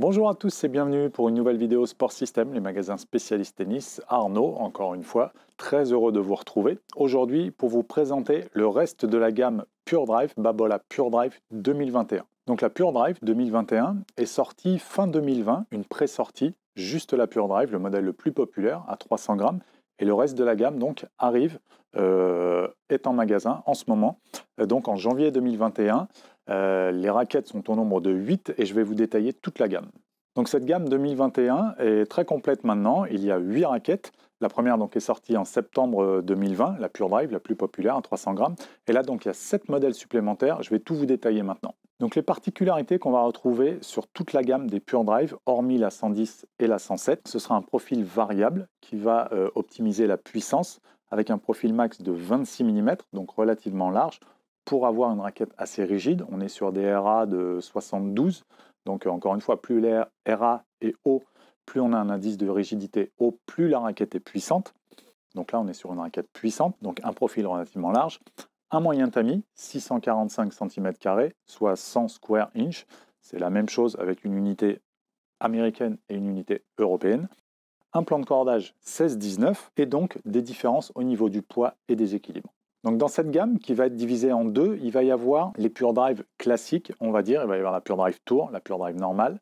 Bonjour à tous et bienvenue pour une nouvelle vidéo Sport System, les magasins spécialistes tennis. Arnaud, encore une fois, très heureux de vous retrouver. Aujourd'hui, pour vous présenter le reste de la gamme Pure Drive, Babolat Pure Drive 2021. Donc la Pure Drive 2021 est sortie fin 2020, une pré-sortie, juste la Pure Drive, le modèle le plus populaire à 300 grammes. Et le reste de la gamme donc arrive, est en magasin en ce moment, donc en janvier 2021. Les raquettes sont au nombre de 8 et je vais vous détailler toute la gamme. Donc cette gamme 2021 est très complète maintenant. Il y a 8 raquettes. La première donc est sortie en septembre 2020, la Pure Drive, la plus populaire à 300 grammes. Et là donc il y a 7 modèles supplémentaires. Je vais tout vous détailler maintenant. Donc les particularités qu'on va retrouver sur toute la gamme des Pure Drive, hormis la 110 et la 107, ce sera un profil variable qui va optimiser la puissance avec un profil max de 26 mm, donc relativement large, pour avoir une raquette assez rigide. On est sur des RA de 72. Donc encore une fois, plus les RA est haut, plus on a un indice de rigidité haut, plus la raquette est puissante. Donc là, on est sur une raquette puissante, donc un profil relativement large. Un moyen tamis, 645 cm², soit 100 square inch. C'est la même chose avec une unité américaine et une unité européenne. Un plan de cordage 16-19 et donc des différences au niveau du poids et des équilibres. Donc dans cette gamme qui va être divisée en deux, il va y avoir les Pure Drive classiques, on va dire. Il va y avoir la Pure Drive Tour, la Pure Drive normale,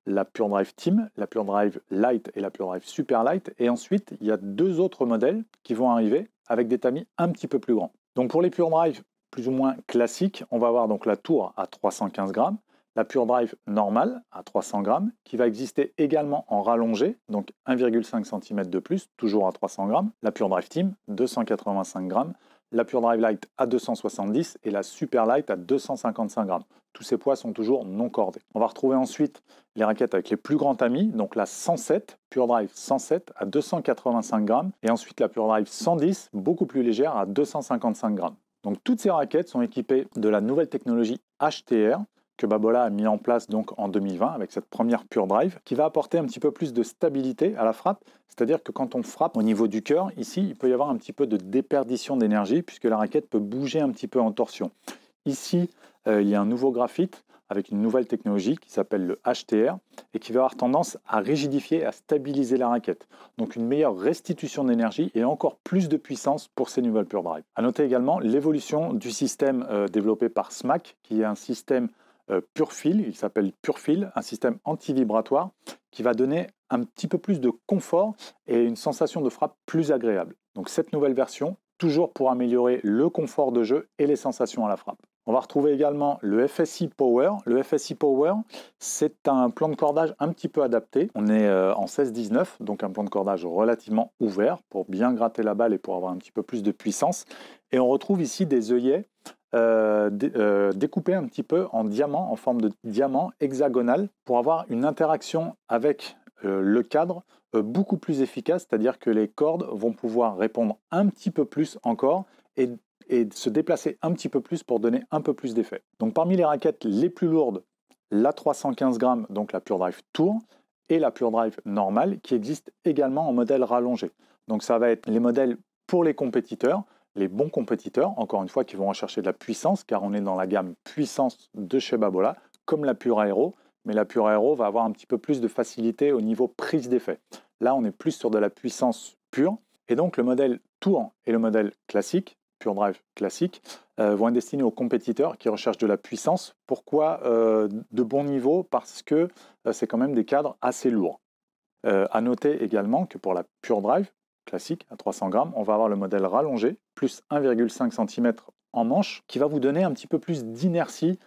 la Pure Drive Team, la Pure Drive Light et la Pure Drive Super Light. Et ensuite, il y a deux autres modèles qui vont arriver avec des tamis un petit peu plus grands. Donc pour les Pure Drive plus ou moins classiques, on va avoir donc la Tour à 315 grammes, la Pure Drive normale à 300 grammes, qui va exister également en rallongé, donc 1,5 cm de plus, toujours à 300 grammes, la Pure Drive Team, 285 grammes, la Pure Drive Light à 270 et la Super Light à 255 grammes. Tous ces poids sont toujours non cordés. On va retrouver ensuite les raquettes avec les plus grands tamis, donc la 107, Pure Drive 107 à 285 grammes, et ensuite la Pure Drive 110, beaucoup plus légère, à 255 grammes. Donc toutes ces raquettes sont équipées de la nouvelle technologie HTR, que Babolat a mis en place donc en 2020 avec cette première Pure Drive, qui va apporter un petit peu plus de stabilité à la frappe. C'est-à-dire que quand on frappe au niveau du cœur, ici, il peut y avoir un petit peu de déperdition d'énergie puisque la raquette peut bouger un petit peu en torsion. Ici, il y a un nouveau graphite avec une nouvelle technologie qui s'appelle le HTR et qui va avoir tendance à rigidifier et à stabiliser la raquette. Donc une meilleure restitution d'énergie et encore plus de puissance pour ces nouvelles Pure Drive. À noter également l'évolution du système développé par SMAC, qui est un système Purefil, il s'appelle Purefil, un système anti-vibratoire qui va donner un petit peu plus de confort et une sensation de frappe plus agréable. Donc cette nouvelle version, toujours pour améliorer le confort de jeu et les sensations à la frappe. On va retrouver également le FSI Power. Le FSI Power, c'est un plan de cordage un petit peu adapté. On est en 16-19, donc un plan de cordage relativement ouvert pour bien gratter la balle et pour avoir un petit peu plus de puissance. Et on retrouve ici des œillets découpé un petit peu en diamant, en forme de diamant hexagonal, pour avoir une interaction avec le cadre beaucoup plus efficace, c'est-à-dire que les cordes vont pouvoir répondre un petit peu plus encore et se déplacer un petit peu plus pour donner un peu plus d'effet. Donc parmi les raquettes les plus lourdes, la 315 grammes, donc la Pure Drive Tour, et la Pure Drive normale, qui existe également en modèle rallongé. Donc ça va être les modèles pour les compétiteurs, les bons compétiteurs, encore une fois, qui vont rechercher de la puissance, car on est dans la gamme puissance de chez Babolat, comme la Pure Aero, mais la Pure Aero va avoir un petit peu plus de facilité au niveau prise d'effet. Là, on est plus sur de la puissance pure, et donc le modèle Tour et le modèle classique, Pure Drive classique, vont être destinés aux compétiteurs qui recherchent de la puissance. Pourquoi de bon niveau? Parce que c'est quand même des cadres assez lourds. À noter également que pour la Pure Drive, classique à 300 grammes, on va avoir le modèle rallongé, plus 1,5 cm en manche, qui va vous donner un petit peu plus d'inertie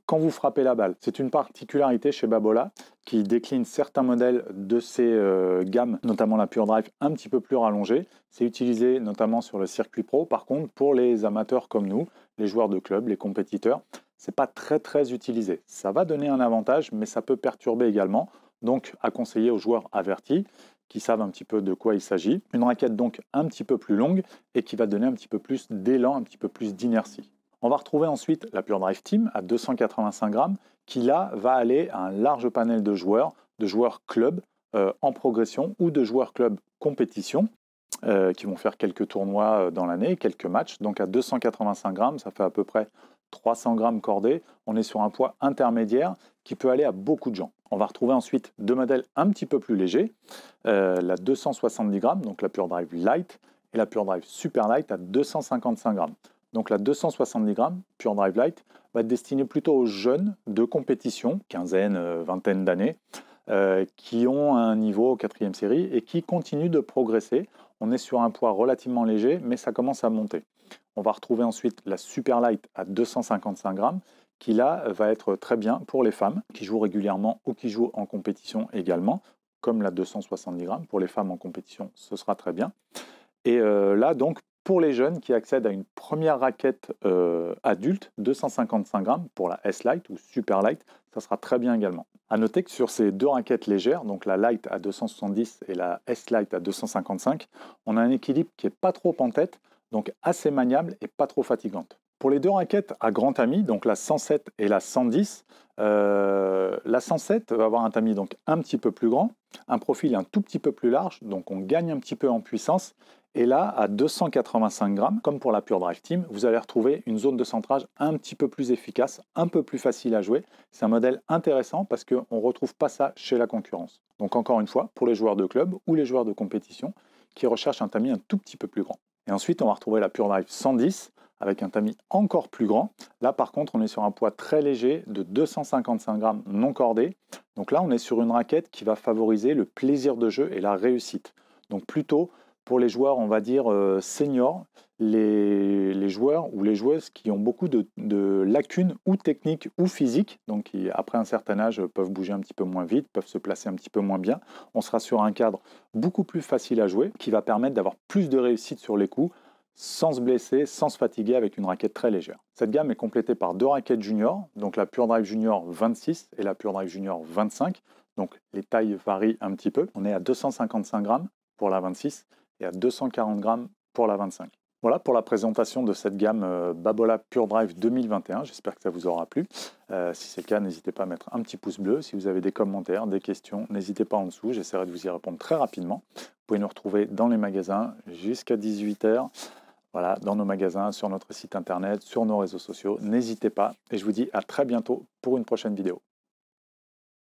quand vous frappez la balle. C'est une particularité chez Babolat qui décline certains modèles de ces gammes, notamment la Pure Drive un petit peu plus rallongée. C'est utilisé notamment sur le circuit pro. Par contre, pour les amateurs comme nous, les joueurs de club, les compétiteurs, c'est pas très utilisé. Ça va donner un avantage, mais ça peut perturber également. Donc à conseiller aux joueurs avertis qui savent un petit peu de quoi il s'agit. Une raquette donc un petit peu plus longue et qui va donner un petit peu plus d'élan, un petit peu plus d'inertie. On va retrouver ensuite la Pure Drive Team à 285 grammes qui là va aller à un large panel de joueurs club en progression ou de joueurs club compétition qui vont faire quelques tournois dans l'année, quelques matchs. Donc à 285 grammes, ça fait à peu près 300 grammes cordée. On est sur un poids intermédiaire qui peut aller à beaucoup de gens. On va retrouver ensuite deux modèles un petit peu plus légers, la 270 grammes, donc la Pure Drive Light, et la Pure Drive Super Light à 255 grammes. Donc la 270 grammes Pure Drive Light va être destinée plutôt aux jeunes de compétition, quinzaine, vingtaine d'années, qui ont un niveau 4e série et qui continuent de progresser. On est sur un poids relativement léger, mais ça commence à monter. On va retrouver ensuite la Super Light à 255 grammes, qui là va être très bien pour les femmes qui jouent régulièrement ou qui jouent en compétition également, comme la 270 grammes. Pour les femmes en compétition, ce sera très bien. Et là, donc, pour les jeunes qui accèdent à une première raquette adulte, 255 grammes pour la S-Light ou Super Light, ça sera très bien également. A noter que sur ces deux raquettes légères, donc la Light à 270 et la S-Light à 255, on a un équilibre qui n'est pas trop en tête, donc assez maniable et pas trop fatigante. Pour les deux raquettes à grand tamis, donc la 107 et la 110, la 107 va avoir un tamis donc un petit peu plus grand, un profil un tout petit peu plus large, donc on gagne un petit peu en puissance. Et là, à 285 grammes, comme pour la Pure Drive Team, vous allez retrouver une zone de centrage un petit peu plus efficace, un peu plus facile à jouer. C'est un modèle intéressant parce qu'on ne retrouve pas ça chez la concurrence. Donc encore une fois, pour les joueurs de club ou les joueurs de compétition qui recherchent un tamis un tout petit peu plus grand. Et ensuite, on va retrouver la Pure Drive 110 avec un tamis encore plus grand. Là, par contre, on est sur un poids très léger de 255 grammes non cordé. Donc là, on est sur une raquette qui va favoriser le plaisir de jeu et la réussite. Donc plutôt pour les joueurs, on va dire, seniors, les joueurs ou les joueuses qui ont beaucoup de lacunes ou techniques ou physiques, donc qui, après un certain âge, peuvent bouger un petit peu moins vite, peuvent se placer un petit peu moins bien. On sera sur un cadre beaucoup plus facile à jouer, qui va permettre d'avoir plus de réussite sur les coups, sans se blesser, sans se fatiguer avec une raquette très légère. Cette gamme est complétée par deux raquettes junior, donc la Pure Drive Junior 26 et la Pure Drive Junior 25. Donc les tailles varient un petit peu. On est à 255 grammes pour la 26 et à 240 grammes pour la 25. Voilà pour la présentation de cette gamme Babolat Pure Drive 2021. J'espère que ça vous aura plu. Si c'est le cas, n'hésitez pas à mettre un petit pouce bleu. Si vous avez des commentaires, des questions, n'hésitez pas en dessous. J'essaierai de vous y répondre très rapidement. Vous pouvez nous retrouver dans les magasins jusqu'à 18 h. Voilà, dans nos magasins, sur notre site internet, sur nos réseaux sociaux. N'hésitez pas et je vous dis à très bientôt pour une prochaine vidéo.